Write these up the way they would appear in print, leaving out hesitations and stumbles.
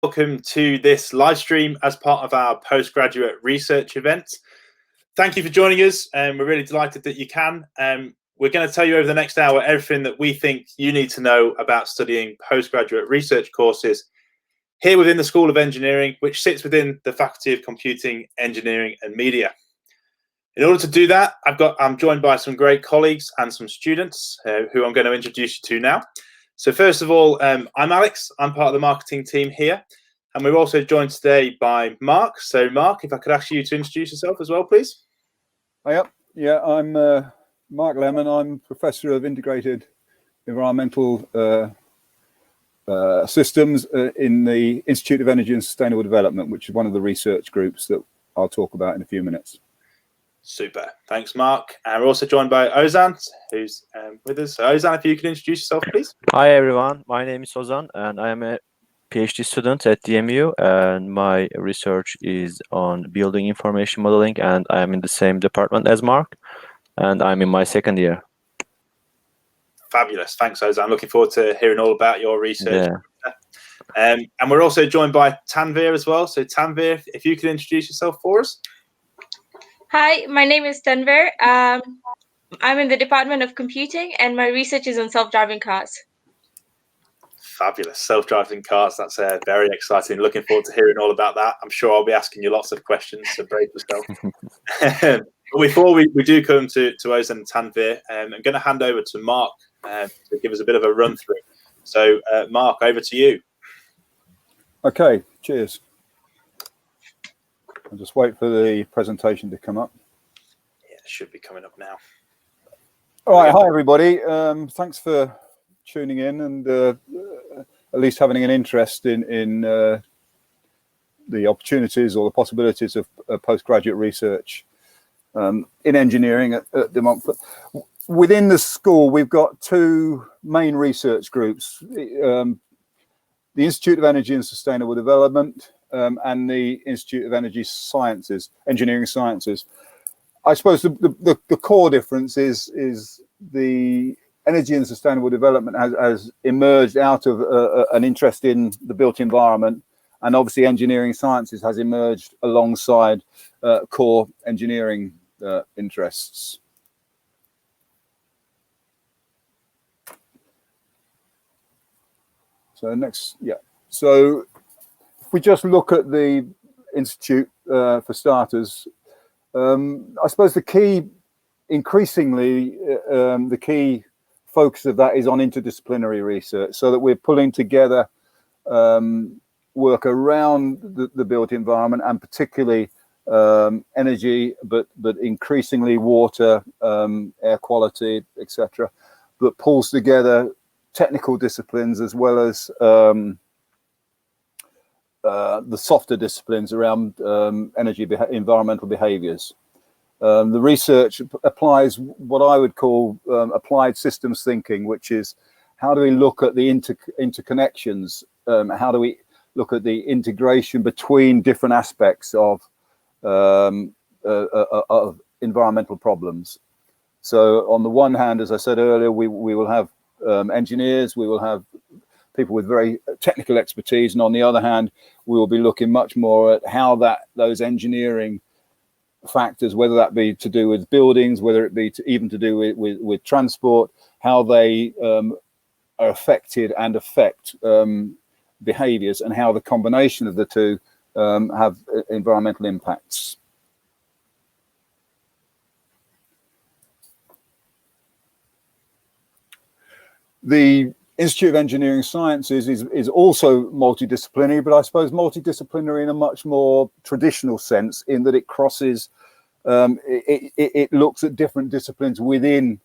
Welcome to this live stream as part of our postgraduate research event. Thank you for joining us, and we're really delighted that you can. We're going to tell you over the next hour everything that we think you need to know about studying postgraduate research courses here within the School of Engineering, which sits within the Faculty of Computing, Engineering and Media. In order to do that, I'm joined by some great colleagues and some students who I'm going to introduce you to now. So first of all, I'm Alex. I'm part of the marketing team here. And we're also joined today by Mark. So Mark, if I could ask you to introduce yourself as well, please. Hiya. Yeah, I'm Mark Lemon. I'm Professor of Integrated Environmental Systems in the Institute of Energy and Sustainable Development, which is one of the research groups that I'll talk about in a few minutes. Super. Thanks, Mark. And we're also joined by Ozan, who's with us. So Ozan, if you could introduce yourself, please. Hi, everyone. My name is Ozan, and I am a PhD student at DMU, and my research is on building information modeling, and I am in the same department as Mark, and I'm in my second year. Fabulous. Thanks, Ozan. I'm looking forward to hearing all about your research. Yeah. And we're also joined by Tanvir as well. So Tanvir, if you could introduce yourself for us. Hi, my name is Tanvir. I'm in the Department of Computing, and my research is on self-driving cars. Fabulous. Self-driving cars. That's very exciting. Looking forward to hearing all about that. I'm sure I'll be asking you lots of questions, so brace yourself. But before we do come to Ozan and Tanvir, I'm going to hand over to Mark to give us a bit of a run through. So Mark, over to you. Okay, cheers. I'll just wait for the presentation to come up. Yeah, it should be coming up now. All right, hi everybody. Thanks for tuning in and at least having an interest in the opportunities or the possibilities of postgraduate research in engineering at the moment. Within the school, we've got two main research groups, the Institute of Energy and Sustainable Development and the Institute of Energy Sciences, Engineering Sciences. I suppose the core difference is the Energy and Sustainable Development has emerged out of an interest in the built environment, and obviously Engineering Sciences has emerged alongside core engineering interests. So next, yeah. So if we just look at the Institute for starters, I suppose the key, increasingly, the key focus of that is on interdisciplinary research, so that we're pulling together work around the built environment, and particularly energy, but increasingly water, air quality, etc., that pulls together technical disciplines as well as the softer disciplines around environmental behaviors. The research applies what I would call applied systems thinking, which is how do we look at the interconnections? How do we look at the integration between different aspects of environmental problems? So on the one hand, as I said earlier, we will have engineers, we will have people with very technical expertise, and on the other hand, we will be looking much more at how those engineering factors, whether that be to do with buildings, whether it be even to do with transport, how they are affected and affect behaviors, and how the combination of the two have environmental impacts. The Institute of Engineering Sciences is also multidisciplinary, but I suppose multidisciplinary in a much more traditional sense, in that it crosses, it looks at different disciplines within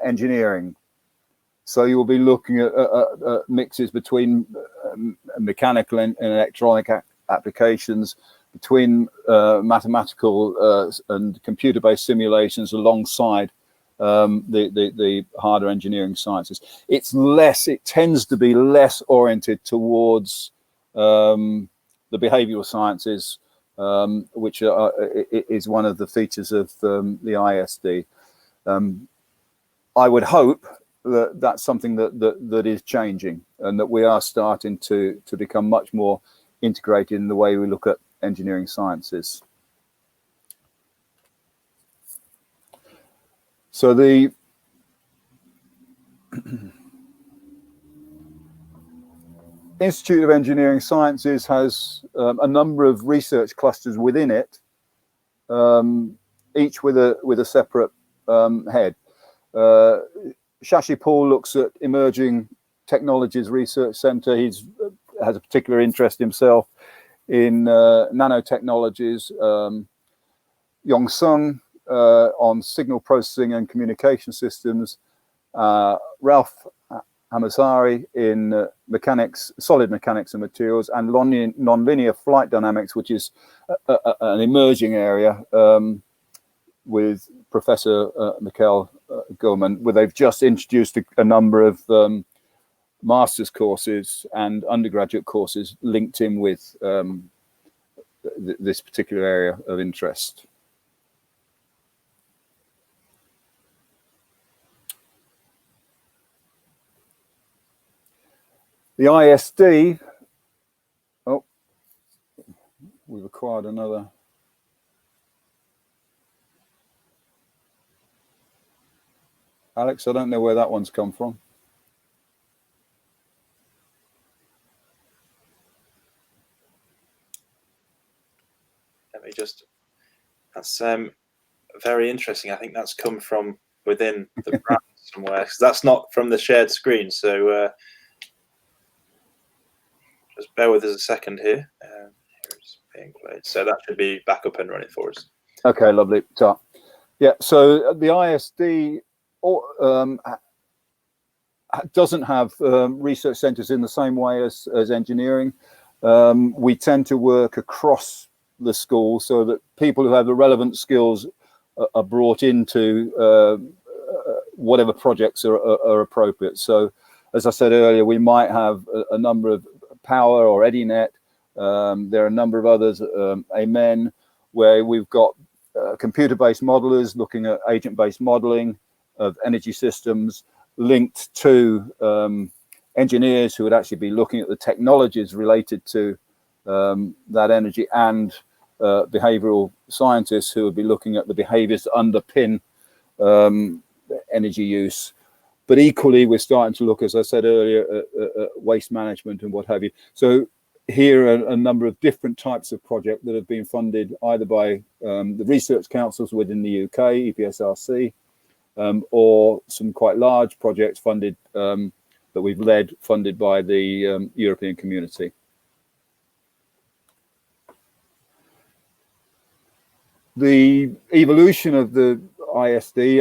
engineering. So you will be looking at mixes between mechanical and electronic applications, between mathematical and computer-based simulations alongside the harder engineering sciences. It tends to be less oriented towards the behavioral sciences, which is one of the features of the ISD. I would hope that's something that is changing, and that we are starting to become much more integrated in the way we look at engineering sciences. So the Institute of Engineering Sciences has a number of research clusters within it, each with a separate head. Shashi Paul looks at Emerging Technologies Research Centre. He has a particular interest himself in nanotechnologies. Yong Sung on signal processing and communication systems. Ralph Hamasari in mechanics, solid mechanics and materials, and nonlinear flight dynamics, which is an emerging area, with Professor Mikhail Gurman, where they've just introduced a number of master's courses and undergraduate courses linked in with this particular area of interest. The ISD, oh, we've acquired another. Alex, I don't know where that one's come from. Let me just, that's very interesting. I think that's come from within the brand somewhere, because that's not from the shared screen. So just bear with us a second here. Here it's being played. So that should be back up and running for us. Okay, lovely. So, yeah, so the ISD doesn't have research centres in the same way as engineering. We tend to work across the school so that people who have the relevant skills are brought into whatever projects are appropriate. So, as I said earlier, we might have a number of Power or EdiNet. There are a number of others, Amen, where we've got computer-based modelers looking at agent-based modeling of energy systems, linked to engineers who would actually be looking at the technologies related to that energy, and behavioral scientists who would be looking at the behaviors that underpin energy use. But equally, we're starting to look, as I said earlier, at waste management and what have you. So here are a number of different types of projects that have been funded either by the research councils within the UK, EPSRC, or some quite large projects funded that we've led, funded by the European Community. The evolution of the ISD,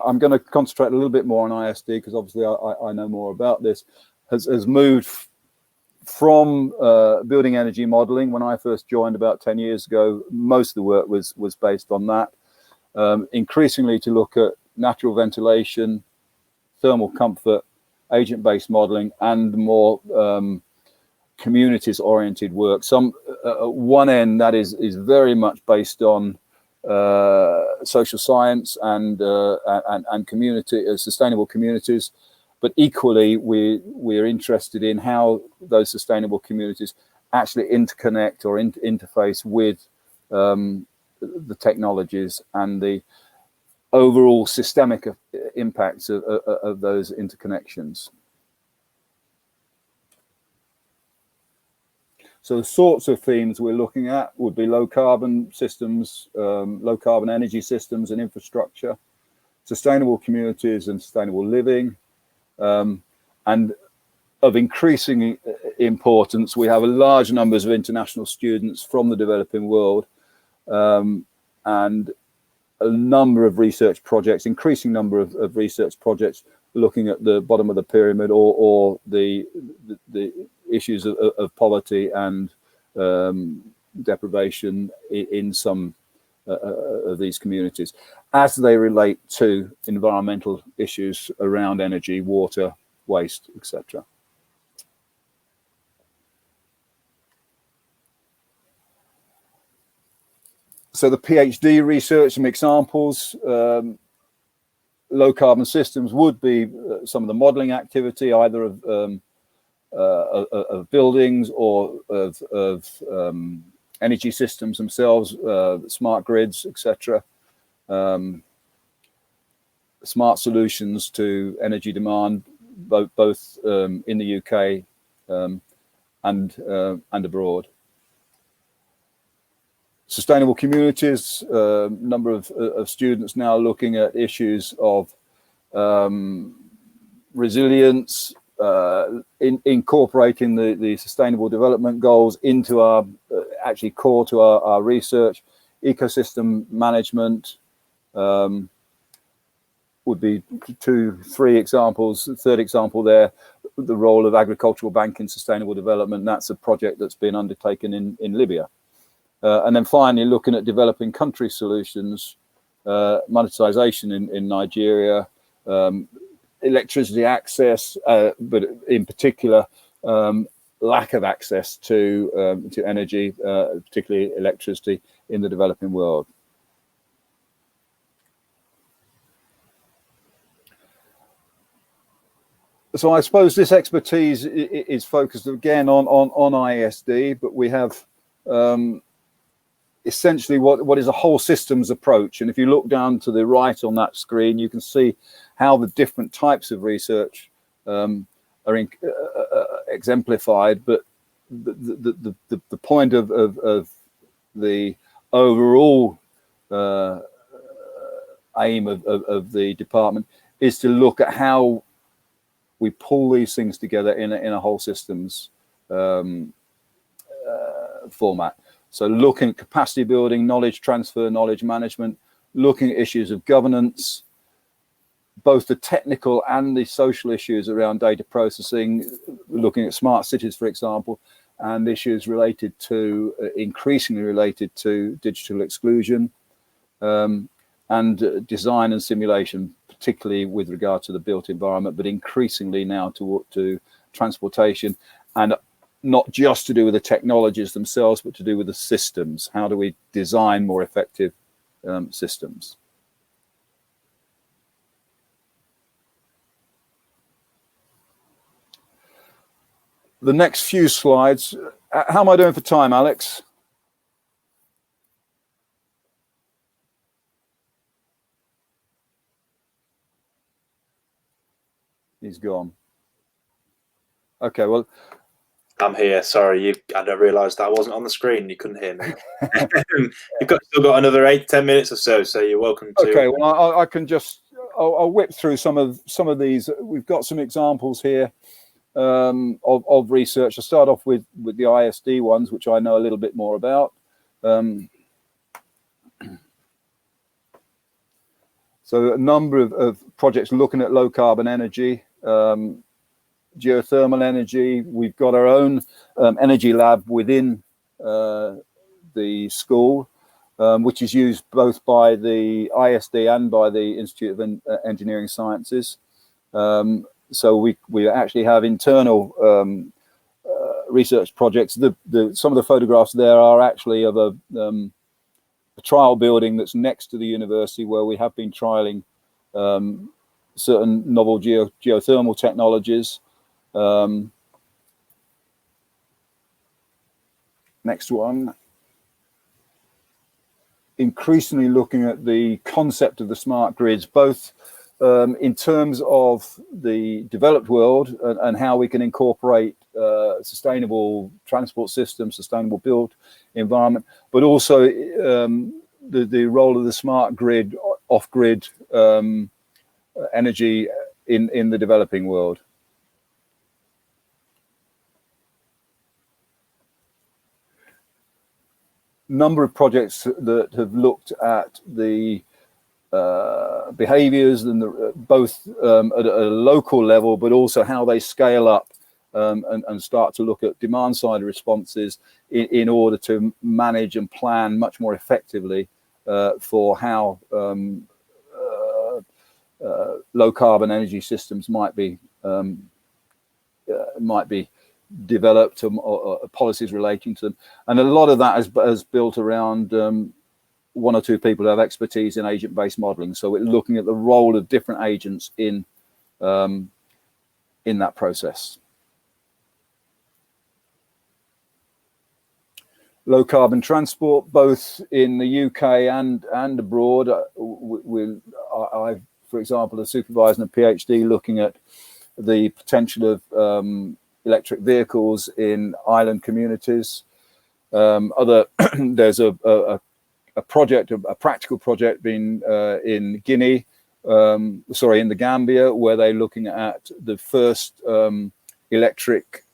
I'm going to concentrate a little bit more on ISD because obviously I know more about this, has moved from building energy modeling. When I first joined about 10 years ago, most of the work was based on that. Increasingly to look at natural ventilation, thermal comfort, agent-based modeling, and more communities-oriented work. Some at one end that is very much based on social science and community, sustainable communities, but equally we're interested in how those sustainable communities actually interconnect or interface with the technologies and the overall systemic impacts of those interconnections. So the sorts of themes we're looking at would be low carbon systems, low carbon energy systems and infrastructure, sustainable communities and sustainable living, and of increasing importance, we have a large numbers of international students from the developing world, and a number of research projects, increasing number of research projects looking at the bottom of the pyramid or the issues of poverty and deprivation in some of these communities as they relate to environmental issues around energy, water, waste, etc. So the PhD research, some examples, low carbon systems would be some of the modeling activity, either of buildings or of energy systems themselves, smart grids, etc. Smart solutions to energy demand, both in the UK and abroad. Sustainable communities, number of students now looking at issues of resilience, incorporating the sustainable development goals into our, actually core to our research. Ecosystem management would be 2, 3 examples. The third example there, the role of agricultural bank in sustainable development. That's a project that's been undertaken in Libya. And then finally, looking at developing country solutions, monetization in Nigeria, electricity access, but in particular, lack of access to energy, particularly electricity, in the developing world. So I suppose this expertise is focused again on ISD, but we have essentially what is a whole systems approach. And if you look down to the right on that screen, you can see how the different types of research are exemplified. But the point of the overall aim of the department is to look at how we pull these things together in a whole systems format. So looking at capacity building, knowledge transfer, knowledge management, looking at issues of governance, both the technical and the social issues around data processing, looking at smart cities, for example, and issues related to, increasingly related to digital exclusion, and design and simulation, particularly with regard to the built environment, but increasingly now to transportation, and not just to do with the technologies themselves, but to do with the systems. How do we design more effective systems? The next few slides, how am I doing for time, Alex? He's gone. Okay, well, I'm here. Sorry, I don't realise that I wasn't on the screen. You couldn't hear me. You've still got another 8-10 minutes or so, so you're welcome to. Okay, well, I can just I'll whip through some of these. We've got some examples here of research. I'll start off with the ISD ones, which I know a little bit more about. So a number of projects looking at low carbon energy. Geothermal energy. We've got our own energy lab within the school, which is used both by the ISD and by the Institute of Engineering Sciences. So we actually have internal research projects. Some of the photographs there are actually of a trial building that's next to the university, where we have been trialing certain novel geothermal technologies. Next one. Increasingly looking at the concept of the smart grids, both in terms of the developed world and how we can incorporate sustainable transport systems, sustainable built environment, but also the role of the smart grid, off-grid energy in the developing world. Number of projects that have looked at the behaviors and both at a local level, but also how they scale up and start to look at demand side responses in order to manage and plan much more effectively for how low carbon energy systems might be developed, or policies relating to them. And a lot of that is built around one or two people who have expertise in agent-based modeling. So we're looking at the role of different agents in that process. Low carbon transport, both in the UK and abroad. I, for example, are supervising a PhD looking at the potential of electric vehicles in island communities. There's a project, a practical project being in Guinea, in the Gambia, where they're looking at the first electric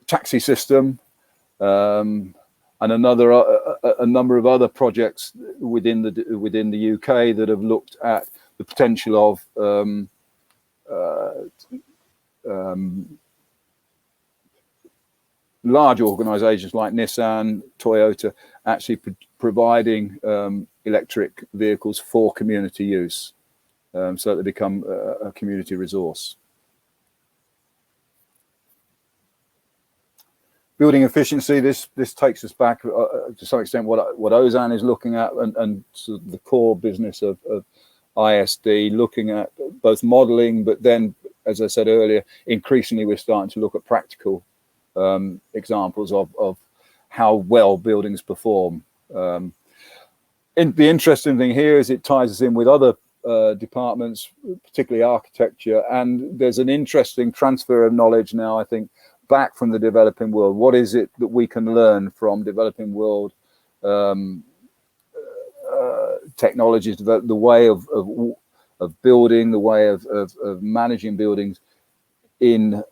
taxi system, and a number of other projects within the UK that have looked at the potential of large organizations like Nissan, Toyota, actually providing electric vehicles for community use, so that they become a community resource. Building efficiency, this takes us back to some extent what Ozan is looking at, and sort of the core business of ISD, looking at both modeling, but then, as I said earlier, increasingly we're starting to look at practical examples of how well buildings perform. The interesting thing here is it ties us in with other departments, particularly architecture, and there's an interesting transfer of knowledge now, I think, back from the developing world. What is it that we can learn from developing world technologies, the way of building, the way of managing buildings in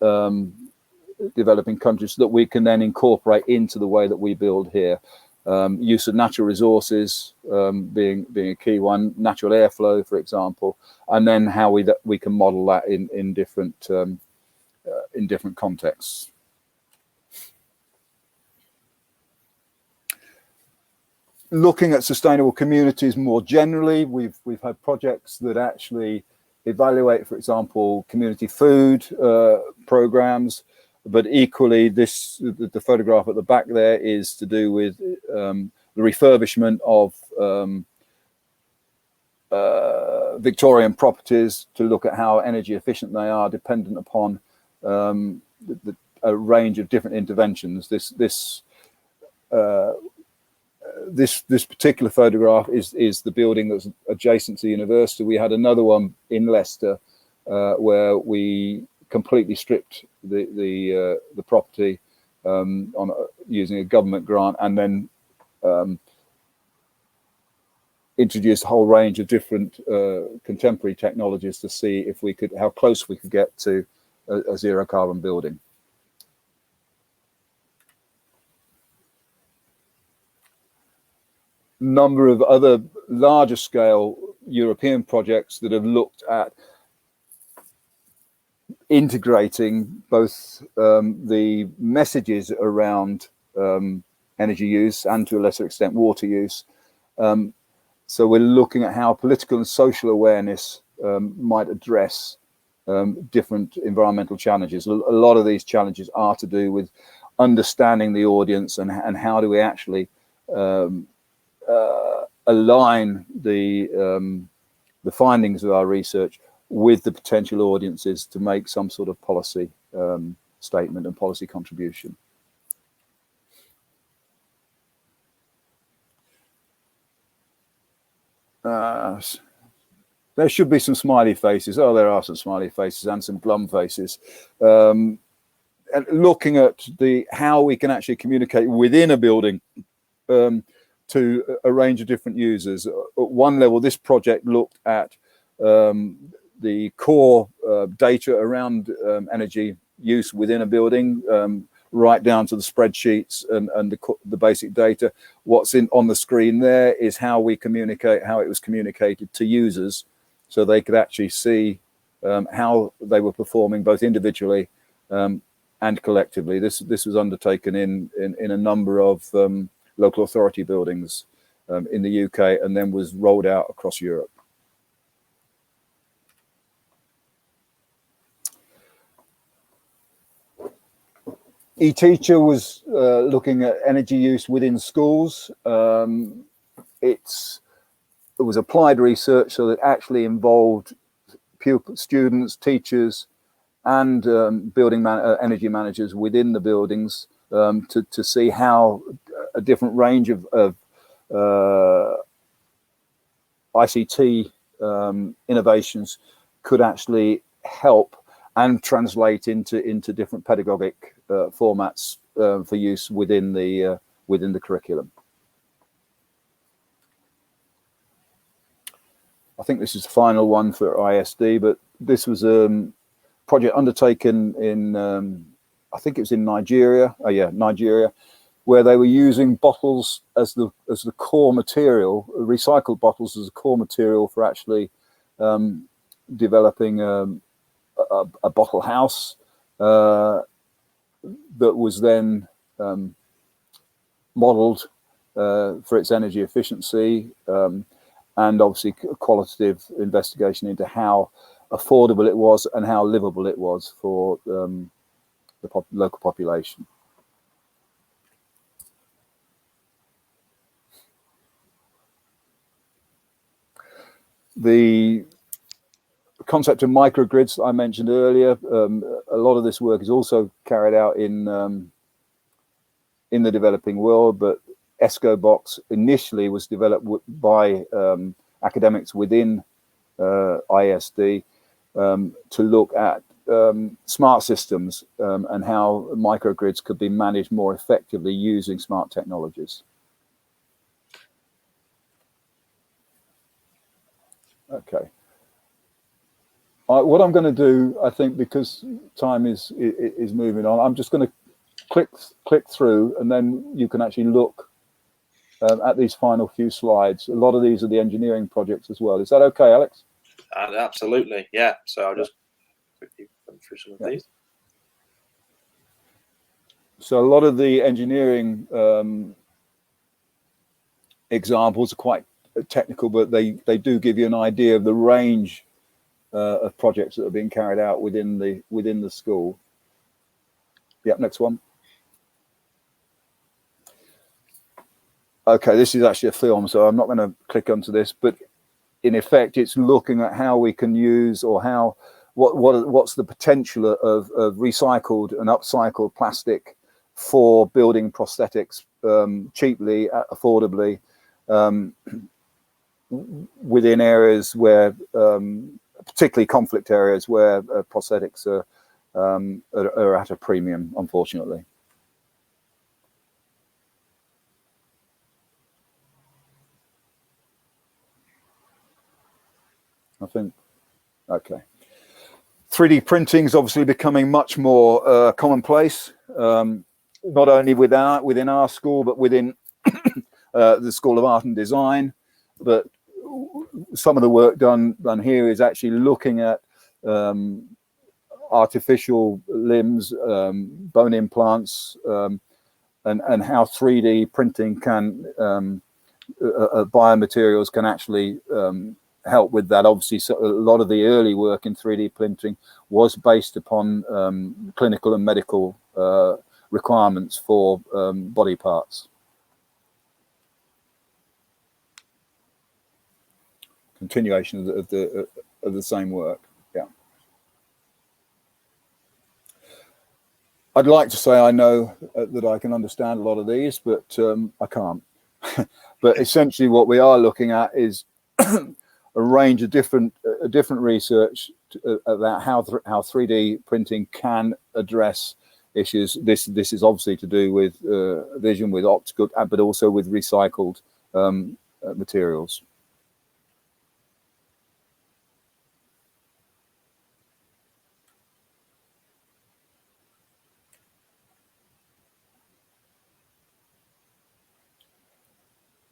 developing countries, so that we can then incorporate into the way that we build here. Use of natural resources being a key one, natural airflow, for example, and then how we can model that in different contexts. Looking at sustainable communities more generally, we've had projects that actually evaluate, for example, community food programs, but equally the photograph at the back there is to do with the refurbishment of Victorian properties, to look at how energy efficient they are, dependent upon a range of different interventions. This particular photograph is the building that's adjacent to the university. We had another one in Leicester where we completely stripped the property using a government grant, and then introduced a whole range of different contemporary technologies to see how close we could get to a zero carbon building. Number of other larger scale European projects that have looked at integrating both the messages around energy use and, to a lesser extent, water use. So we're looking at how political and social awareness might address different environmental challenges. A lot of these challenges are to do with understanding the audience and how do we actually align the findings of our research with the potential audiences to make some sort of policy statement and policy contribution. There should be some smiley faces. Oh, there are some smiley faces and some glum faces. And looking at how we can actually communicate within a building to a range of different users. At one level, this project looked at the core data around energy use within a building, right down to the spreadsheets and the basic data. What's on the screen there is how we communicate, how it was communicated to users, so they could actually see how they were performing both individually and collectively. This was undertaken in a number of local authority buildings in the UK, and then was rolled out across Europe. eTeacher was looking at energy use within schools. It was applied research, so that actually involved students, teachers, and energy managers within the buildings to see how a different range of ICT innovations could actually help and translate into different pedagogic formats for use within the curriculum. I think this is the final one for ISD, but this was a project undertaken in, I think it was in Nigeria. Oh yeah, Nigeria, where they were using bottles as the core material, recycled bottles as a core material for actually developing a bottle house that was then modeled for its energy efficiency, and obviously a qualitative investigation into how affordable it was and how livable it was for the local population. The concept of microgrids I mentioned earlier, a lot of this work is also carried out in the developing world, but ESCO-Box initially was developed by academics within ISD to look at smart systems and how microgrids could be managed more effectively using smart technologies. Okay. What I'm going to do, I think, because time is moving on, I'm just going to click through, and then you can actually look at these final few slides. A lot of these are the engineering projects as well. Is that okay, Alex? Absolutely, yeah. So I'll just quickly run through some of these. So a lot of the engineering examples are quite technical, but they do give you an idea of the range of projects that are being carried out within the school. Yep, next one. Okay, this is actually a film, so I'm not going to click onto this, but in effect, it's looking at how we can use, or how what's the potential of recycled and upcycled plastic for building prosthetics cheaply, affordably, within areas where, particularly conflict areas where prosthetics are at a premium, unfortunately. I think, okay. 3D printing is obviously becoming much more commonplace, not only within our school, but within the School of Art and Design. But some of the work done here is actually looking at artificial limbs, bone implants, and how 3D printing can, biomaterials can actually help with that. Obviously, so a lot of the early work in 3D printing was based upon clinical and medical requirements for body parts. Continuation of the same work. Yeah. I'd like to say I know that I can understand a lot of these, but I can't. But essentially, what we are looking at is a range of different research about how 3D printing can address issues. This is obviously to do with vision, with optical, but also with recycled materials.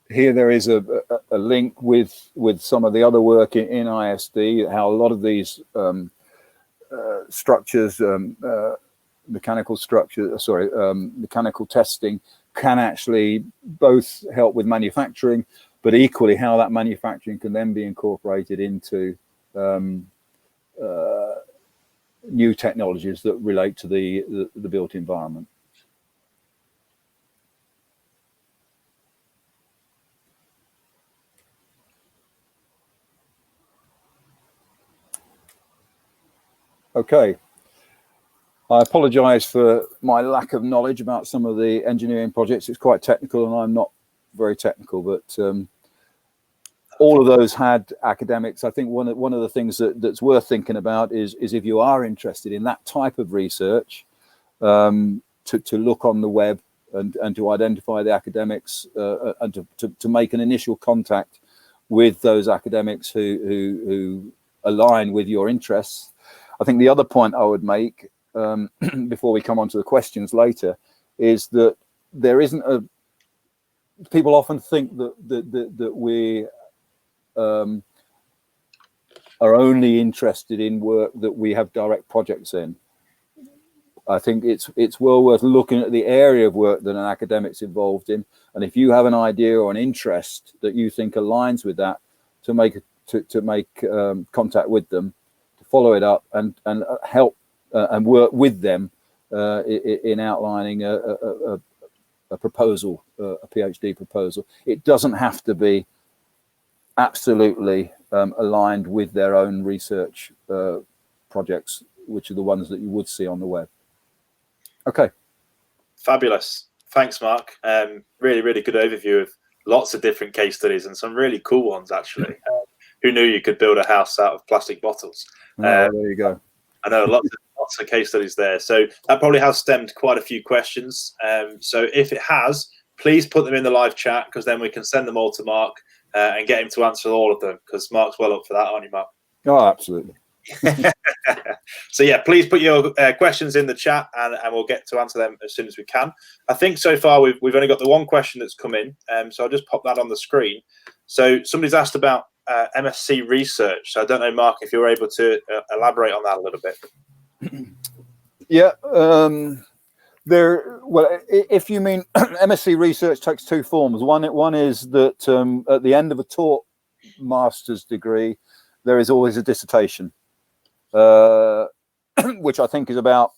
Here there is a link with some of the other work in ISD, how a lot of these structures, mechanical testing can actually both help with manufacturing, but equally how that manufacturing can then be incorporated into new technologies that relate to the built environment. Okay. I apologise for my lack of knowledge about some of the engineering projects. It's quite technical, and I'm not very technical, but all of those had academics. I think one of the things that's worth thinking about is if you are interested in that type of research, to look on the web and to identify the academics and to make an initial contact with those academics who align with your interests. I think the other point I would make before we come on to the questions later is that there isn't a. People often think that we are only interested in work that we have direct projects in. I think it's well worth looking at the area of work that an academic's involved in, and if you have an idea or an interest that you think aligns with that, to make contact with them, to follow it up and help and work with them in outlining a proposal, a PhD proposal. It doesn't have to be absolutely aligned with their own research projects, which are the ones that you would see on the web. Okay. Fabulous. Thanks, Mark. Really, really good overview of lots of different case studies and some really cool ones, actually. Who knew you could build a house out of plastic bottles? There you go. I know lots of case studies there. So that probably has stemmed quite a few questions. So if it has, please put them in the live chat, because then we can send them all to Mark and get him to answer all of them, because Mark's well up for that, aren't you, Mark? Oh, absolutely. So yeah, please put your questions in the chat, and we'll get to answer them as soon as we can. I think so far we've only got the one question that's come in, so I'll just pop that on the screen. So somebody's asked about MSc research. So I don't know, Mark, if you're able to elaborate on that a little bit. Yeah. Well, if you mean MSc research takes two forms. One is that at the end of a taught master's degree, there is always a dissertation, which I think is about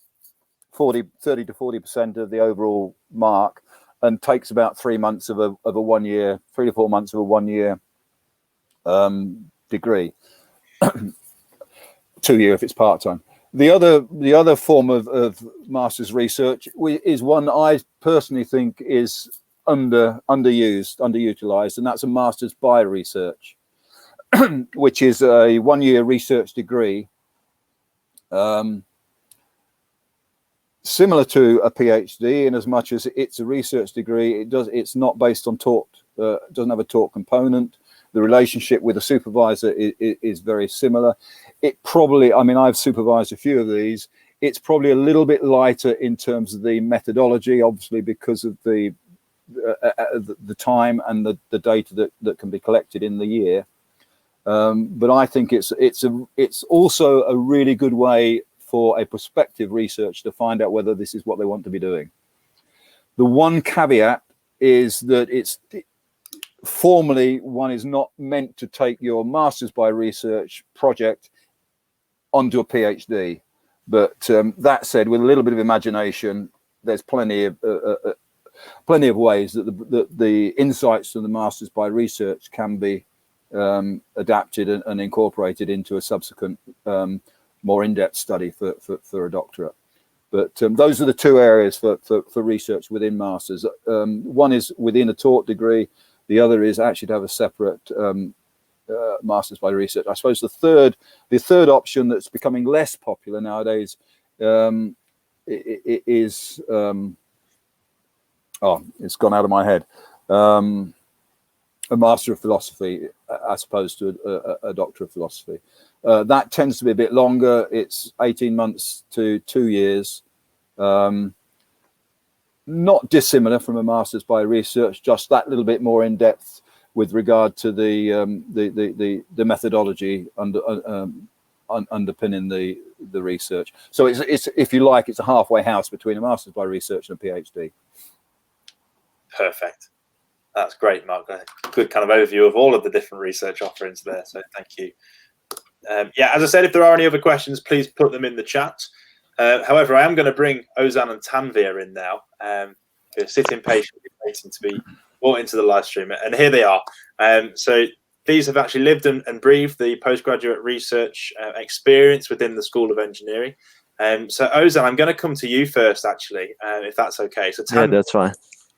30 to 40% of the overall mark, and takes about 3 months of a 1 year, 3 to 4 months of a 1 year degree. 2 year if it's part-time. The other form of master's research is one I personally think is underutilized, and that's a master's by research, which is a 1 year research degree, similar to a PhD in as much as it's a research degree. It's not based on taught, doesn't have a taught component. The relationship with a supervisor is very similar. It probably, I mean, I've supervised a few of these. It's probably a little bit lighter in terms of the methodology, obviously, because of the time and the data that can be collected in the year. But I think it's also a really good way for a prospective researcher to find out whether this is what they want to be doing. The one caveat is that formally, one is not meant to take your master's by research project onto a PhD. But that said, with a little bit of imagination, there's plenty of ways that the insights from the master's by research can be adapted and incorporated into a subsequent more in-depth study for a doctorate. But those are the two areas for research within masters. One is within a taught degree. The other is actually to have a separate master's by research. I suppose the third option that's becoming less popular nowadays is it's gone out of my head. A Master of Philosophy as opposed to a Doctor of Philosophy. That tends to be a bit longer. It's 18 months to 2 years. Not dissimilar from a Master's by Research, just that little bit more in depth with regard to the methodology underpinning the research. So it's if you like, it's a halfway house between a Master's by Research and a PhD. Perfect. That's great, Mark. Good kind of overview of all of the different research offerings there. So thank you. Yeah, as I said, if there are any other questions, please put them in the chat. However, I am going to bring Ozan and Tanvir in now. They're sitting patiently waiting to be brought into the live stream, and here they are. So these have actually lived and breathed the postgraduate research experience within the School of Engineering. So Ozan, I'm going to come to you first, actually, if that's okay. So Yeah, that's fine.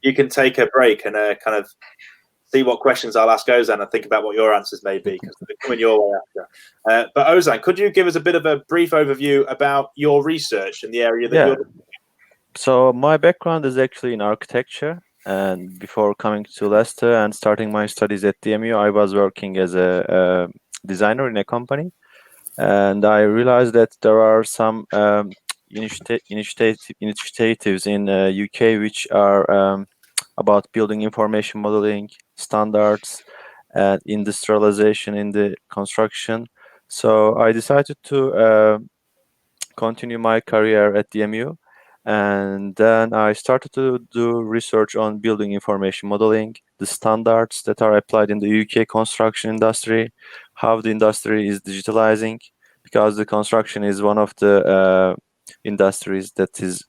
you can take a break and kind of see what questions I'll ask Ozan and think about what your answers may be, because they're coming your way after. But Ozan, could you give us a bit of a brief overview about your research and the area that you're... So my background is actually in architecture, and before coming to Leicester and starting my studies at DMU, I was working as a designer in a company, and I realized that there are some initiatives in UK which are about building information modeling, standards, and industrialization in the construction. So I decided to continue my career at DMU, and then I started to do research on building information modeling, the standards that are applied in the UK construction industry, how the industry is digitalizing, because the construction is one of the industries that is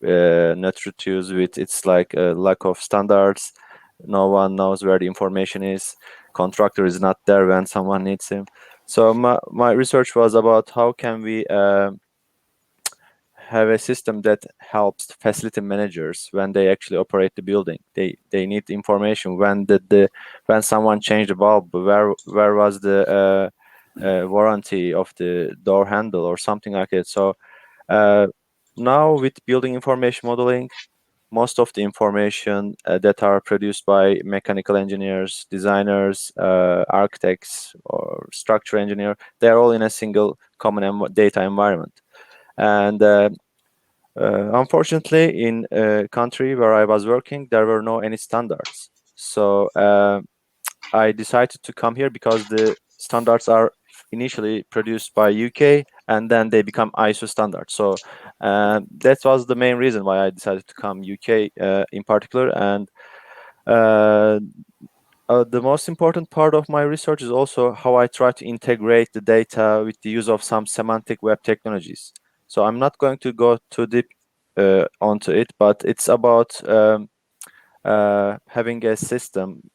not reduced with its like lack of standards. No one knows where the information is. Contractor is not there when someone needs him. So my research was about how can we have a system that helps facility managers when they actually operate the building. They need information when when someone changed the bulb, where was the warranty of the door handle or something like it. So now with building information modeling, most of the information that are produced by mechanical engineers, designers, architects, or structure engineer, they're all in a single common data environment. And unfortunately, in a country where I was working, there were no any standards. So I decided to come here because the standards are initially produced by UK and then they become ISO standards. So that was the main reason why I decided to come UK in particular. And the most important part of my research is also how I try to integrate the data with the use of some semantic web technologies. So I'm not going to go too deep onto it, but it's about having a system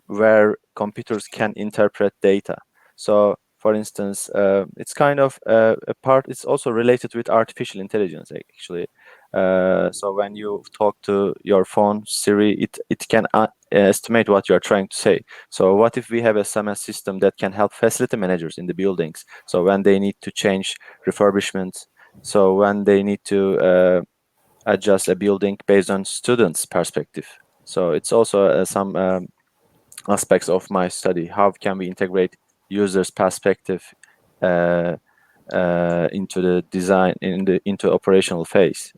where computers can interpret data. So, for instance, it's kind of a part. It's also related with artificial intelligence, actually. So when you talk to your phone, Siri, it can estimate what you are trying to say. So what if we have a SMS system that can help facility managers in the buildings? So when they need to change refurbishments, so when they need to adjust a building based on students' perspective. So it's also some aspects of my study. How can we integrate users' perspective into the design into operational phase?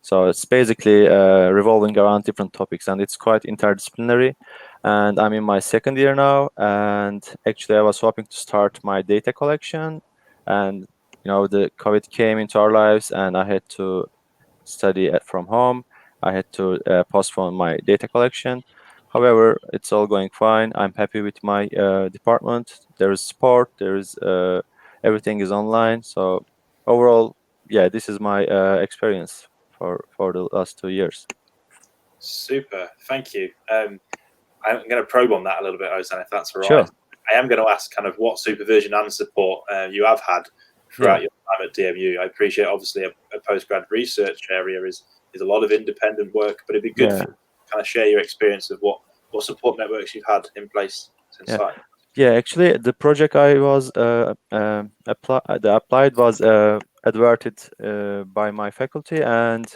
So it's basically revolving around different topics, and it's quite interdisciplinary. And I'm in my second year now, and actually I was hoping to start my data collection, and the COVID came into our lives, and I had to study from home. I had to postpone my data collection. However, it's all going fine. I'm happy with my department. There is support. There is everything is online. So overall, yeah, this is my experience for the last 2 years. Super, thank you. I'm going to probe on that a little bit, Ozan, if that's all right. Sure. I am going to ask kind of what supervision and support you have had throughout your time at DMU. I appreciate, obviously, a postgrad research area is a lot of independent work, but it'd be good for you to kind of share your experience of what support networks you've had in place since starting. Yeah, actually, the project I was applied was adverted by my faculty, and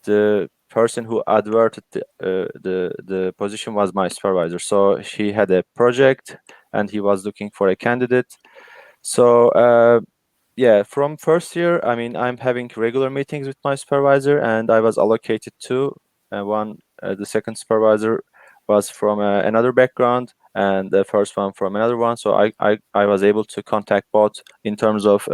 the person who adverted the position was my supervisor. So he had a project, and he was looking for a candidate. So yeah, from first year, I mean, I'm having regular meetings with my supervisor, and I was allocated to the second supervisor was from another background, and the first one from another one. So I was able to contact both in terms of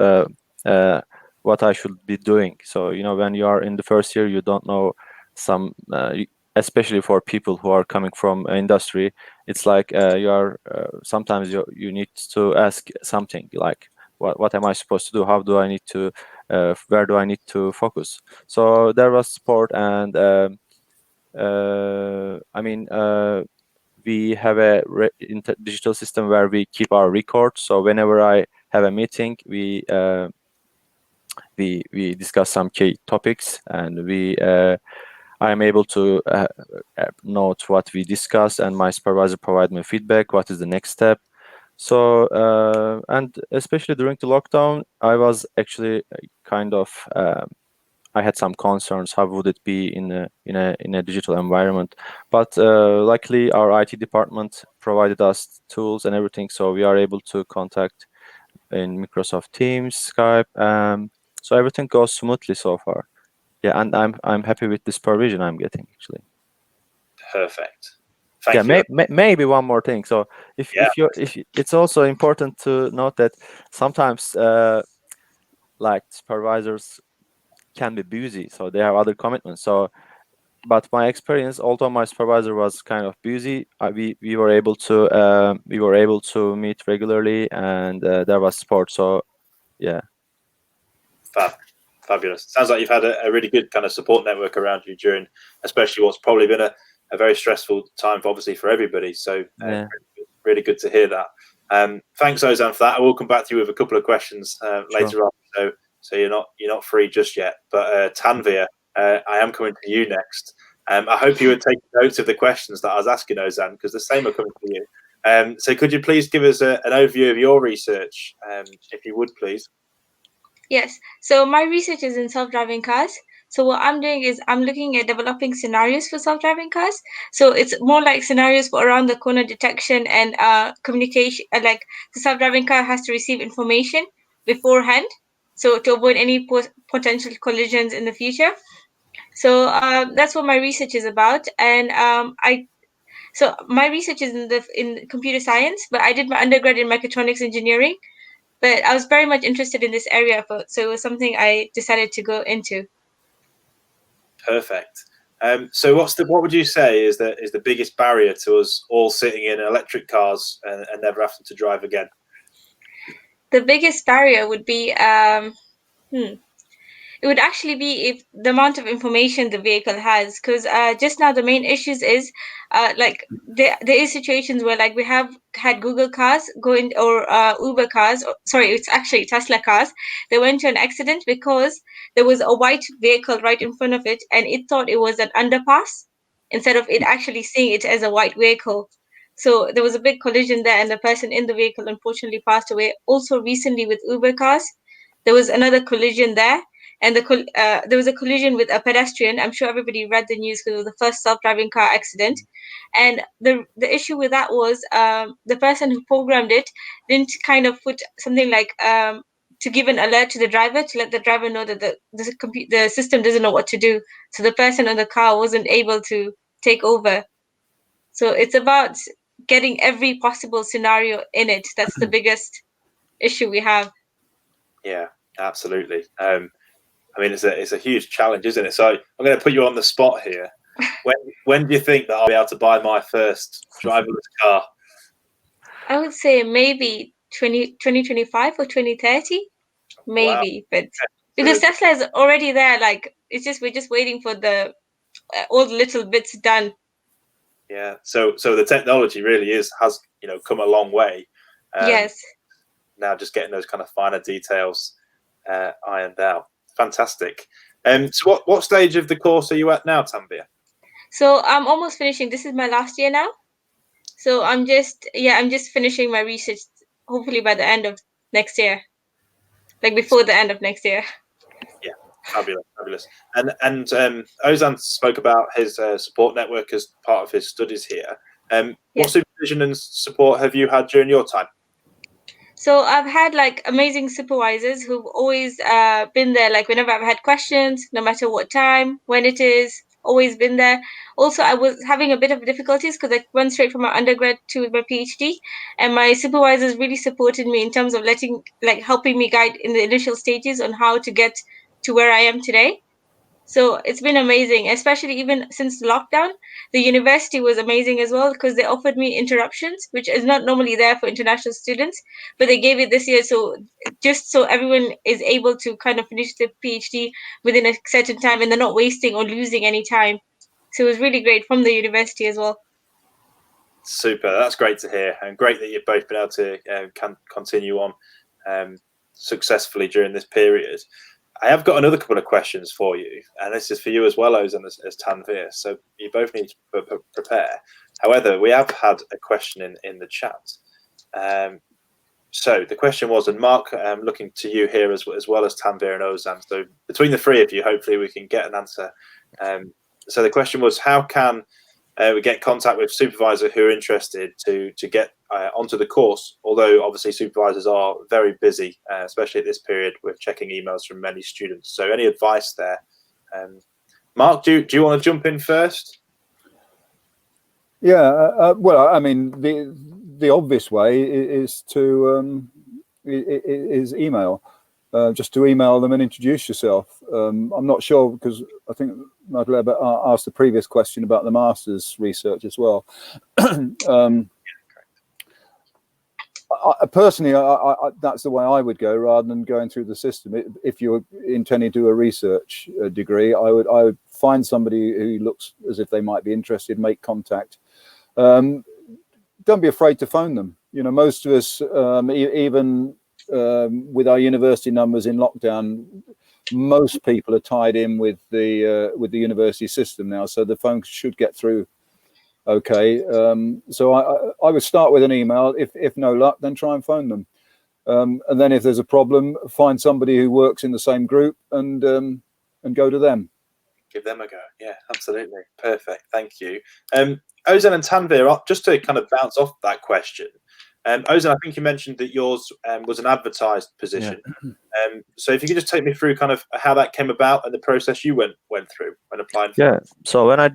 what I should be doing. So when you are in the first year, you don't know some, especially for people who are coming from industry. It's like you are sometimes you need to ask something like, what am I supposed to do? How do I need to? Where do I need to focus? So there was support, and I mean, we have a digital system where we keep our records. So whenever I have a meeting, we discuss some key topics, and I am able to note what we discussed, and my supervisor provide me feedback. What is the next step? So and especially during the lockdown, I was actually kind of I had some concerns. How would it be in a digital environment? But luckily, our IT department provided us tools and everything, so we are able to contact in Microsoft Teams, Skype. So everything goes smoothly so far. Yeah, and I'm happy with the supervision I'm getting actually. Perfect. Thank you. Maybe one more thing. So if it's also important to note that sometimes like supervisors can be busy, so they have other commitments. So, but my experience, although my supervisor was kind of busy, we were able to meet regularly, and there was support. So, yeah. Fabulous. Sounds like you've had a really good kind of support network around you during, especially what's probably been a very stressful time, obviously, for everybody. So, really good to hear that. Thanks, Ozan, for that. I will come back to you with a couple of questions later on. So you're not free just yet. But Tanvir, I am coming to you next. I hope you would take notes of the questions that I was asking Ozan, because the same are coming to you. So could you please give us an overview of your research, if you would, please? Yes. So my research is in self-driving cars. So what I'm doing is I'm looking at developing scenarios for self-driving cars. So it's more like scenarios for around the corner detection and communication. Like the self-driving car has to receive information beforehand, so to avoid any potential collisions in the future. So that's what my research is about. And so my research is in computer science, but I did my undergrad in mechatronics engineering. But I was very much interested in this area, so it was something I decided to go into. Perfect. So what would you say is the biggest barrier to us all sitting in electric cars and never having to drive again? The biggest barrier would be it would actually be if the amount of information the vehicle has, because just now the main issues is like there is situations where like we have had Google cars going or Uber cars, sorry, it's actually Tesla cars. They went to an accident because there was a white vehicle right in front of it, and it thought it was an underpass instead of it actually seeing it as a white vehicle. So there was a big collision there, and the person in the vehicle unfortunately passed away. Also, recently with Uber cars, there was another collision there, and there was a collision with a pedestrian. I'm sure everybody read the news because it was the first self-driving car accident. And the issue with that was the person who programmed it didn't kind of put something like to give an alert to the driver to let the driver know that the system doesn't know what to do. So the person in the car wasn't able to take over. So it's about getting every possible scenario in it. That's the biggest issue we have. Yeah, absolutely. I mean, it's a huge challenge, isn't it? So I'm going to put you on the spot here. When do you think that I'll be able to buy my first driverless car? I would say maybe 2025 or 2030, maybe. Wow. But because Tesla is already there, like we're just waiting for the all the little bits done. Yeah. So the technology really has come a long way. Yes. Now just getting those kind of finer details ironed out. Fantastic. So what stage of the course are you at now, Tanvir? So I'm almost finishing. This is my last year now. So I'm just finishing my research, hopefully by the end of next year, like before the end of next year. Yeah, fabulous. And Ozan spoke about his support network as part of his studies here. What supervision and support have you had during your time? So I've had like amazing supervisors who've always been there, like whenever I've had questions, no matter what time, when it is, always been there. Also, I was having a bit of difficulties because I went straight from my undergrad to my PhD, and my supervisors really supported me in terms of helping me guide in the initial stages on how to get to where I am today. So it's been amazing, especially even since lockdown. The university was amazing as well because they offered me interruptions, which is not normally there for international students, but they gave it this year. So just so everyone is able to kind of finish the PhD within a certain time and they're not wasting or losing any time. So it was really great from the university as well. Super. That's great to hear, and great that you've both been able to continue on successfully during this period. I have got another couple of questions for you, and this is for you as well, Ozan, as Tanvir. So you both need to prepare. However, we have had a question in the chat. So the question was, and Mark, I'm looking to you here as well as Tanvir and Ozan. So between the three of you, hopefully we can get an answer. So the question was, how can we get in contact with supervisors who are interested to get onto the course, although obviously supervisors are very busy, especially at this period with checking emails from many students. So any advice there? Mark, do you want to jump in first? Yeah, well, I mean, the obvious way is to is email. Just to email them and introduce yourself. I'm not sure, because I think Madeleine asked the previous question about the master's research as well. Personally, that's the way I would go, rather than going through the system. If you're intending to do a research degree, I would find somebody who looks as if they might be interested, make contact. Don't be afraid to phone them. You know, most of us, even with our university numbers in lockdown, most people are tied in with the university system now, so the phone should get through okay. So I would start with an email. If no luck, then try and phone them, and then if there's a problem, find somebody who works in the same group and go to them. Give them a go. Yeah, absolutely. Perfect. Thank you. Ozan and Tanvir, just to kind of bounce off that question, Ozan, I think you mentioned that yours was an advertised position. Yeah. So if you could just take me through kind of how that came about and the process you went through when applying for it. So when I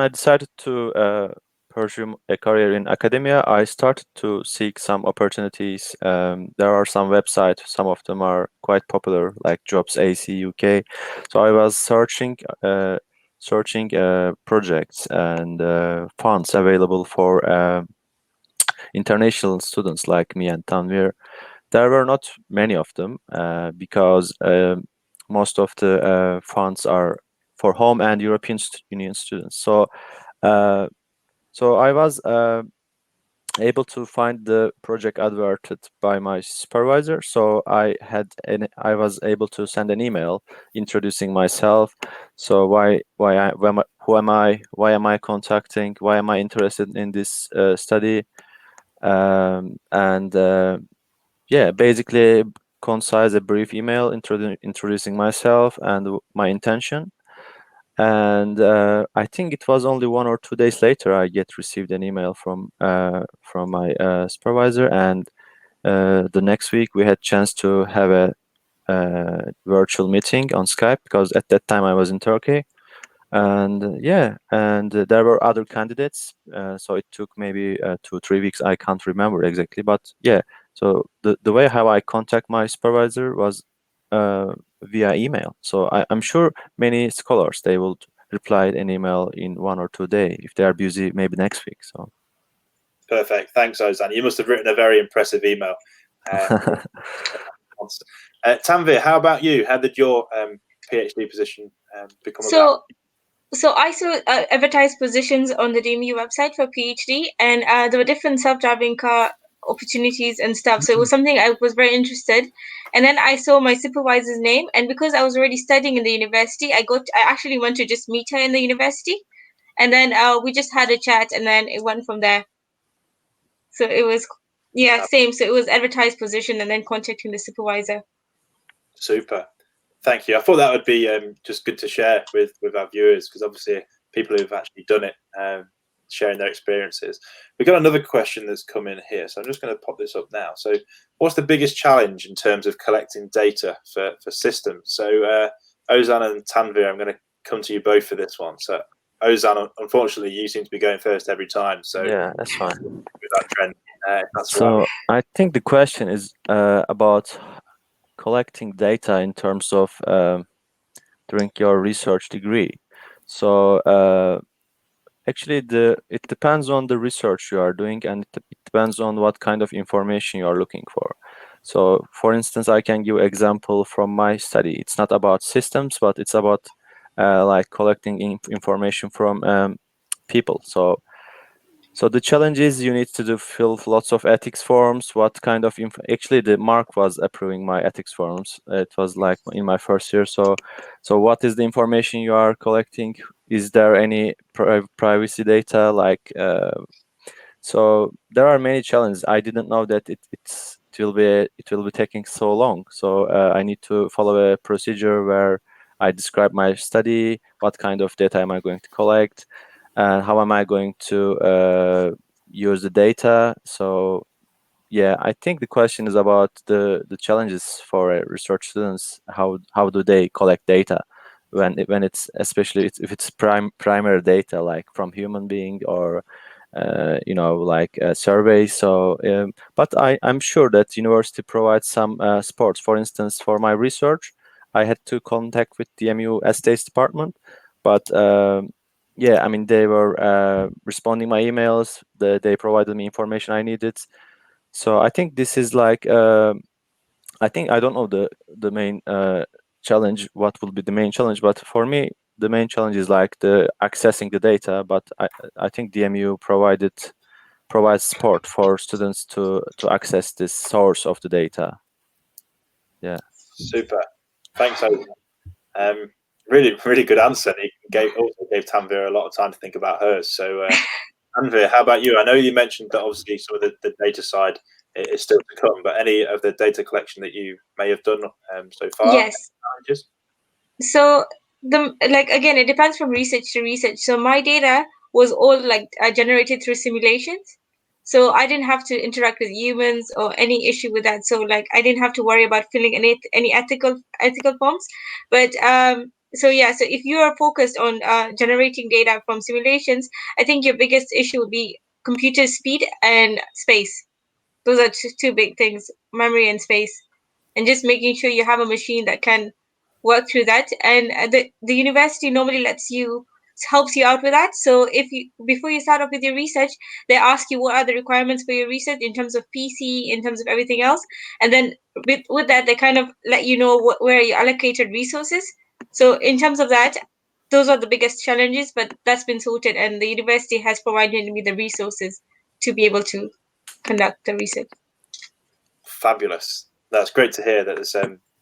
decided to pursue a career in academia, I started to seek some opportunities. There are some websites, some of them are quite popular, like Jobs AC UK. So I was searching projects and funds available for international students like me and Tanvir. There were not many of them because most of the funds are for home and European Union students. So I was able to find the project advertised by my supervisor. So I was able to send an email introducing myself. So who am I? Why am I contacting? Why am I interested in this study? Yeah, basically concise, a brief email introducing myself and my intention. And I think it was only 1 or 2 days later I received an email from my supervisor, and the next week we had chance to have a virtual meeting on Skype, because at that time I was in Turkey. And yeah, and there were other candidates, so it took maybe 2-3 weeks. I can't remember exactly, but yeah. So the way how I contact my supervisor was via email. So I'm sure many scholars, they will reply an email in 1 or 2 days. If they are busy, maybe next week. So perfect. Thanks, Ozan. You must have written a very impressive email. Tanvir, how about you? How did your PhD position become about? So I saw advertised positions on the DMU website for PhD, and there were different self-driving car opportunities and stuff. So it was something I was very interested. And then I saw my supervisor's name, and because I was already studying in the university, I actually went to just meet her in the university, and then we just had a chat, and then it went from there. So it was same. So it was advertised position, and then contacting the supervisor. Super. Thank you. I thought that would be just good to share with our viewers, because obviously people who've actually done it, sharing their experiences. We've got another question that's come in here, so I'm just going to pop this up now. So what's the biggest challenge in terms of collecting data for systems? So Ozan and Tanvir, I'm going to come to you both for this one. So Ozan, unfortunately, you seem to be going first every time. So yeah, that's fine. With that trend, that's so right. I think the question is about collecting data in terms of during your research degree. So actually it depends on the research you are doing, and it depends on what kind of information you are looking for. So for instance, I can give example from my study. It's not about systems, but it's about like collecting information from people. So So the challenge is you need to fill lots of ethics forms. What kind of actually the Mark was approving my ethics forms. It was like in my first year. So what is the information you are collecting? Is there any privacy data? Like so there are many challenges. I didn't know that it will be taking so long. So I need to follow a procedure where I describe my study, what kind of data am I going to collect, and how am I going to use the data. So yeah, I think the question is about the challenges for research students. How do they collect data when it's especially if it's primary data like from human being or like a survey. So but I'm sure that university provides some supports. For instance, for my research I had to contact with the MU estates department, but yeah, I mean they were responding my emails. They provided me information I needed. So I think this is like I don't know the main challenge. What will be the main challenge? But for me, the main challenge is like the accessing the data. But I think DMU provides support for students to access this source of the data. Yeah. Super. Thanks, Ozan. Really good answer. He also gave Tanvir a lot of time to think about hers. So, Tanvir, how about you? I know you mentioned that obviously some of the data side is still to come, but any of the data collection that you may have done so far? Yes. So again, it depends from research to research. So my data was all generated through simulations. So I didn't have to interact with humans or any issue with that. So I didn't have to worry about filling any ethical forms. But so if you are focused on generating data from simulations, I think your biggest issue would be computer speed and space. Those are two big things, memory and space, and just making sure you have a machine that can work through that. And the university normally helps you out with that. So before you start off with your research, they ask you what are the requirements for your research in terms of PC, in terms of everything else, and then with that they kind of let you know where you allocated resources. So in terms of that, those are the biggest challenges, but that's been sorted, and the university has provided me the resources to be able to conduct the research. Fabulous. That's great to hear that there's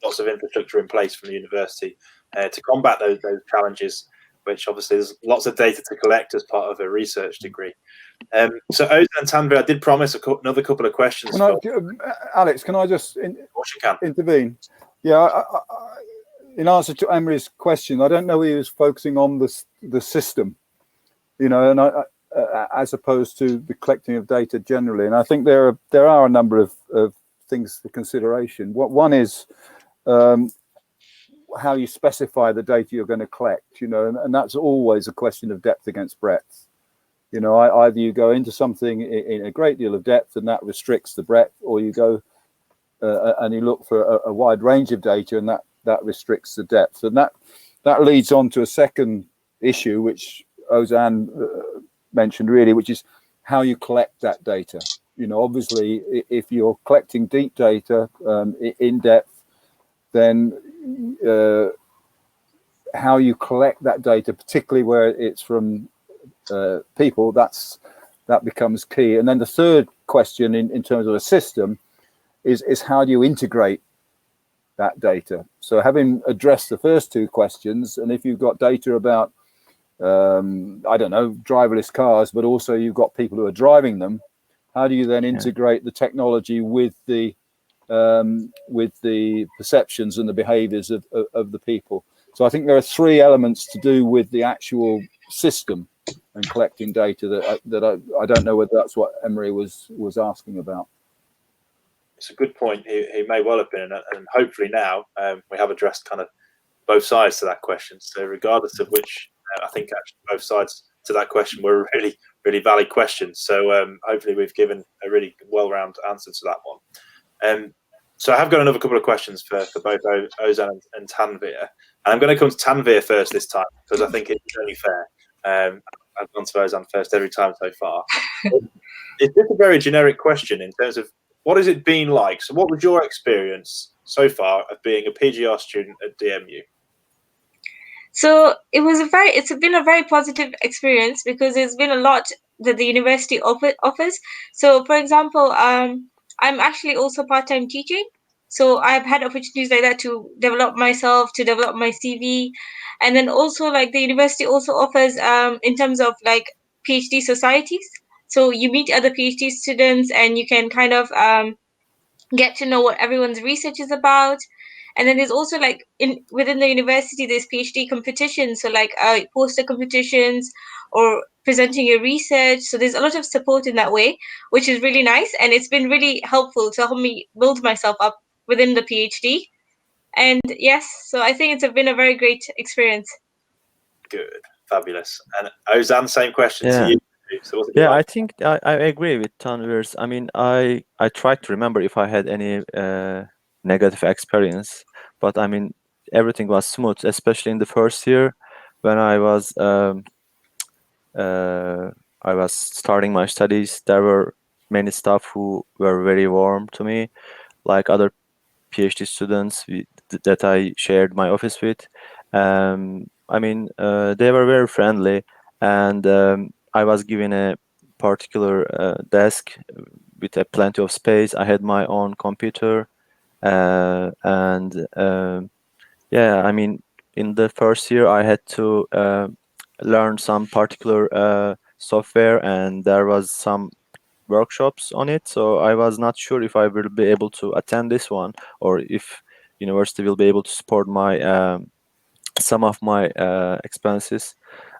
lots of infrastructure in place from the university to combat those challenges, which obviously there's lots of data to collect as part of a research degree. So Ozan and Tanvir, I did promise another couple of questions. Alex, can I just intervene? Yeah, in answer to Emery's question, I don't know if he was focusing on the system, and as opposed to the collecting of data generally. And I think there are a number of things for consideration. One is how you specify the data you're going to collect, and that's always a question of depth against breadth. Either you go into something in a great deal of depth and that restricts the breadth, or you go and you look for a wide range of data and that restricts the depth. And that leads on to a second issue, which Ozan mentioned really, which is how you collect that data. Obviously, if you're collecting deep data in depth, then how you collect that data, particularly where it's from people, that becomes key. And then the third question in terms of a system is how do you integrate that data? So having addressed the first two questions, and if you've got data about I don't know, driverless cars, but also you've got people who are driving them, how do you then integrate the technology with the perceptions and the behaviors of the people? So I think there are three elements to do with the actual system and collecting data that I don't know whether that's what Emery was asking about. It's a good point. He may well have been, and hopefully now we have addressed kind of both sides to that question. So regardless of which, I think actually both sides to that question were really, really valid questions. So hopefully we've given a really well-rounded answer to that one. So I have got another couple of questions for both Ozan and Tanvir. And I'm going to come to Tanvir first this time because I think it's only fair. I've gone to Ozan first every time so far. It's just a very generic question in terms of what has it been like? So what was your experience so far of being a PGR student at DMU? So it's been a very positive experience because there's been a lot that the university offers. So, for example, I'm actually also part-time teaching. So I've had opportunities like that to develop myself, to develop my CV. And then also like the university also offers in terms of like PhD societies. So you meet other PhD students and you can kind of get to know what everyone's research is about. And then there's also like within the university there's PhD competitions, so like poster competitions or presenting your research. So there's a lot of support in that way, which is really nice, and it's been really helpful to help me build myself up within the PhD. And yes, so I think it's been a very great experience. Good, fabulous. And Ozan, same question to Yeah. you. So what's it Yeah, I like? think I agree with Tanvir's. I mean, I tried to remember if I had any negative experience, but I mean, everything was smooth, especially in the first year when I was starting my studies. There were many staff who were very warm to me, like other PhD students that I shared my office with. I mean, they were very friendly, and I was given a particular desk with a plenty of space. I had my own computer, and yeah, I mean, in the first year, I had to learn some particular software, and there was some workshops on it. So I was not sure if I will be able to attend this one, or if university will be able to support my some of my expenses.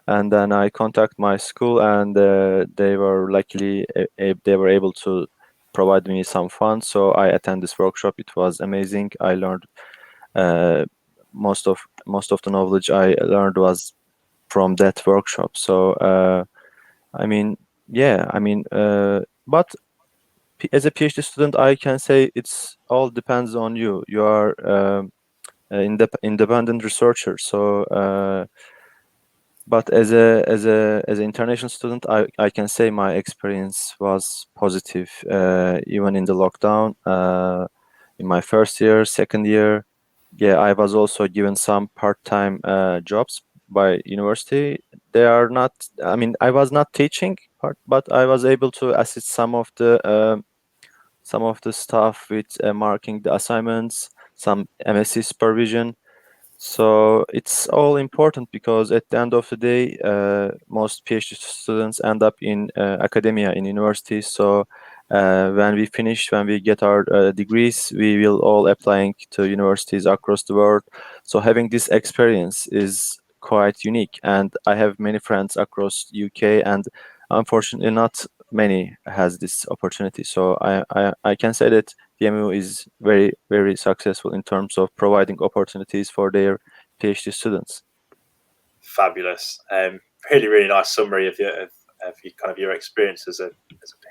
And then I contact my school, and they were luckily they were able to provide me some funds. So I attend this workshop. It was amazing. I learned uh, most of the knowledge I learned was from that workshop. So I mean, yeah, I mean, but as a PhD student, I can say it's all depends on you. You are independent researcher. So, but as an international student, I can say my experience was positive. Even in the lockdown, in my first year, second year, yeah, I was also given some part-time jobs by university. They are not. I mean, I was not teaching part, but I was able to assist some of the stuff with marking the assignments, some MSc supervision. So it's all important because at the end of the day, most PhD students end up in academia, in universities. So when we finish, when we get our degrees, we will all applying to universities across the world. So having this experience is quite unique. And I have many friends across UK, and unfortunately, not many has this opportunity. So I can say that DMU is very, very successful in terms of providing opportunities for their PhD students. Fabulous. Really nice summary of your kind of your experience as a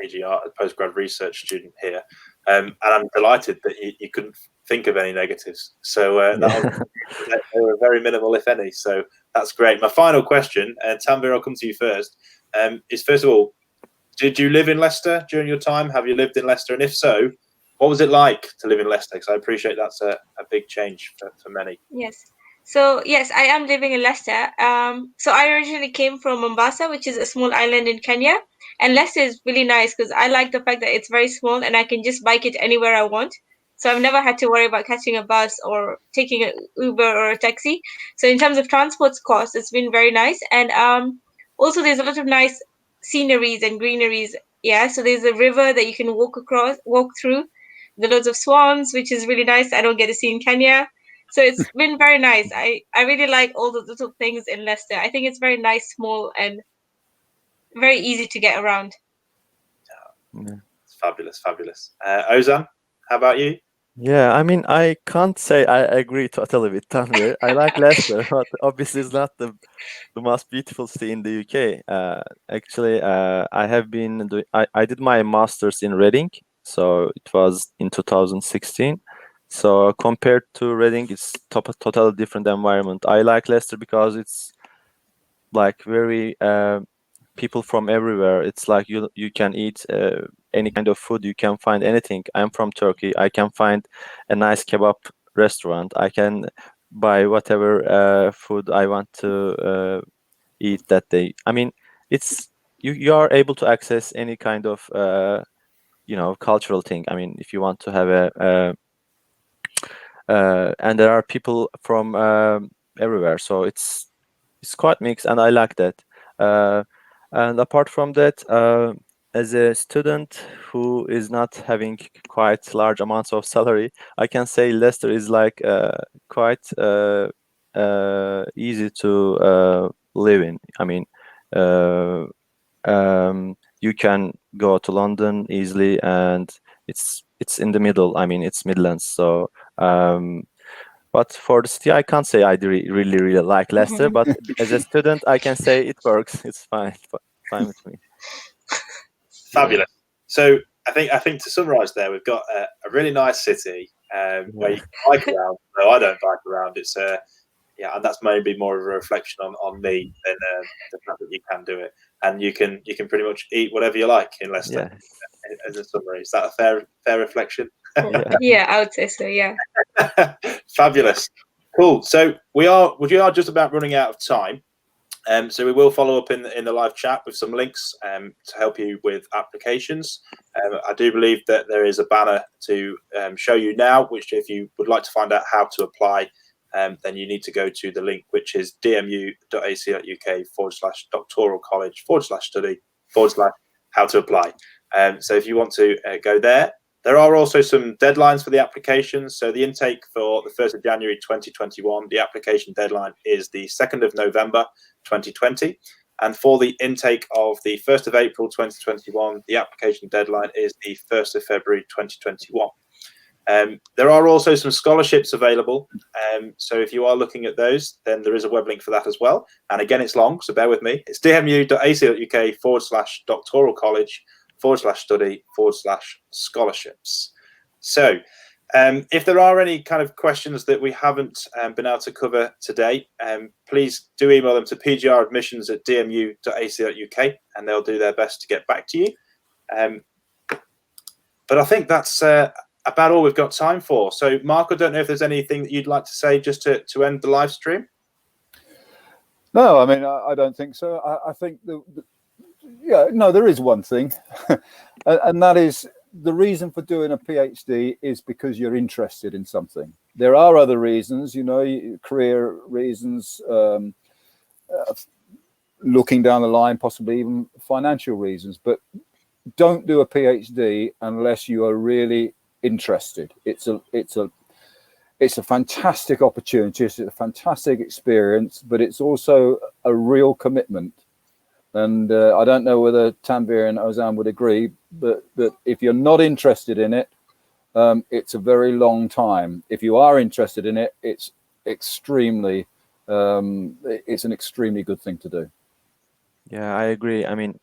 PGR, a postgrad research student here. And I'm delighted that you couldn't think of any negatives. So they were very minimal, if any. So that's great. My final question, and Tanvir, I'll come to you first. Is first of all, did you live in Leicester during your time? Have you lived in Leicester? And if so, what was it like to live in Leicester? Because I appreciate that's a big change for many. Yes. So yes, I am living in Leicester. So I originally came from Mombasa, which is a small island in Kenya, and Leicester is really nice because I like the fact that it's very small and I can just bike it anywhere I want. So I've never had to worry about catching a bus or taking an Uber or a taxi. So in terms of transport costs, it's been very nice, and also there's a lot of nice sceneries and greeneries. Yeah, so there's a river that you can walk through. There are loads of swans, which is really nice. I don't get to see in Kenya. So it's been very nice. I really like all the little things in Leicester. I think it's very nice, small, and very easy to get around. Yeah. It's fabulous. Ozan, how about you? Yeah, I mean, I can't say I agree totally with Tanvir. I like Leicester, but obviously it's not the most beautiful city in the UK. Actually, I did my master's in Reading, so it was in 2016. So compared to Reading, it's totally different environment. I like Leicester because it's like very people from everywhere. It's like you can eat any kind of food. You can find anything. I'm from Turkey. I can find a nice kebab restaurant. I can buy whatever food I want to eat that day. I mean, it's you are able to access any kind of cultural thing. I mean, if you want to have and there are people from everywhere, so it's quite mixed, and I like that. And apart from that, as a student who is not having quite large amounts of salary, I can say Leicester is like quite easy to live in. I mean, you can go to London easily, and it's in the middle. I mean, it's Midlands, so. But for the city, I can't say I really like Leicester. But as a student, I can say it works. It's fine with me. Fabulous. So I think to summarise there, we've got a really nice city where you can bike around. No, I don't bike around. It's and that's maybe more of a reflection on me than the fact that you can do it, and you can pretty much eat whatever you like in Leicester. Yes. As a summary, is that a fair reflection? Yeah, I would say so. Yeah. Fabulous. Cool. So we are just about running out of time. So we will follow up in the live chat with some links to help you with applications. I do believe that there is a banner to show you now, which if you would like to find out how to apply, then you need to go to the link, which is dmu.ac.uk/doctoral college/study/how to apply. So if you want to go there. There are also some deadlines for the applications. So the intake for the 1st of January 2021, the application deadline is the 2nd of November 2020. And for the intake of the 1st of April 2021, the application deadline is the 1st of February 2021. There are also some scholarships available. So if you are looking at those, then there is a web link for that as well. And again, it's long, so bear with me. It's dmu.ac.uk/doctoral college/study/scholarships. So if there are any kind of questions that we haven't been able to cover today, please do email them to pgradmissions@dmu.ac.uk and they'll do their best to get back to you. But I think that's about all we've got time for. So Mark, I don't know if there's anything that you'd like to say just to end the live stream. No, I mean, I don't think so. I think there is one thing, and that is the reason for doing a PhD is because you're interested in something. There are other reasons, career reasons, looking down the line, possibly even financial reasons, but don't do a PhD unless you are really interested. It's a fantastic opportunity. It's a fantastic experience, but it's also a real commitment. And I don't know whether Tanvir and Ozan would agree, but if you're not interested in it, it's a very long time. If you are interested in it, it's an extremely good thing to do. Yeah, I agree. I mean,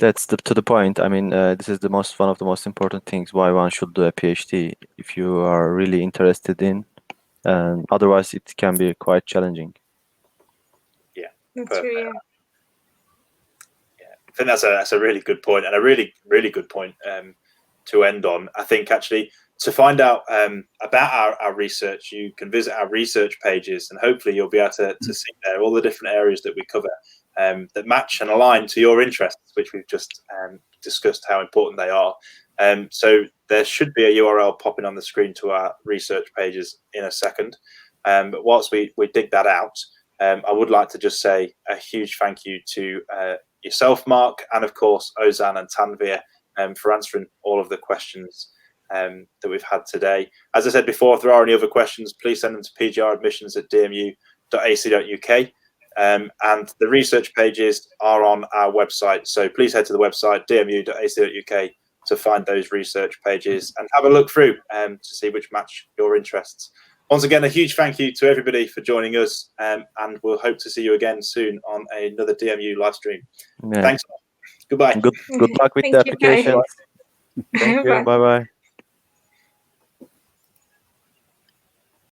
that's to the point. I mean, this is one of the most important things why one should do a PhD if you are really interested in, and otherwise it can be quite challenging. That's true, yeah. I think that's a really good point, and a really good point to end on. I think actually to find out about our research, you can visit our research pages, and hopefully you'll be able to see there all the different areas that we cover that match and align to your interests, which we've just discussed how important they are. So there should be a URL popping on the screen to our research pages in a second. But whilst we dig that out, I would like to just say a huge thank you to yourself, Mark, and of course Ozan and Tanvir for answering all of the questions that we've had today. As I said before, if there are any other questions, please send them to pgradmissions@dmu.ac.uk. And the research pages are on our website, so please head to the website dmu.ac.uk to find those research pages and have a look through to see which match your interests. Once again, a huge thank you to everybody for joining us, and we'll hope to see you again soon on another DMU live stream. Yeah. Thanks. Goodbye. Good luck with the application. Thank you. Bye bye.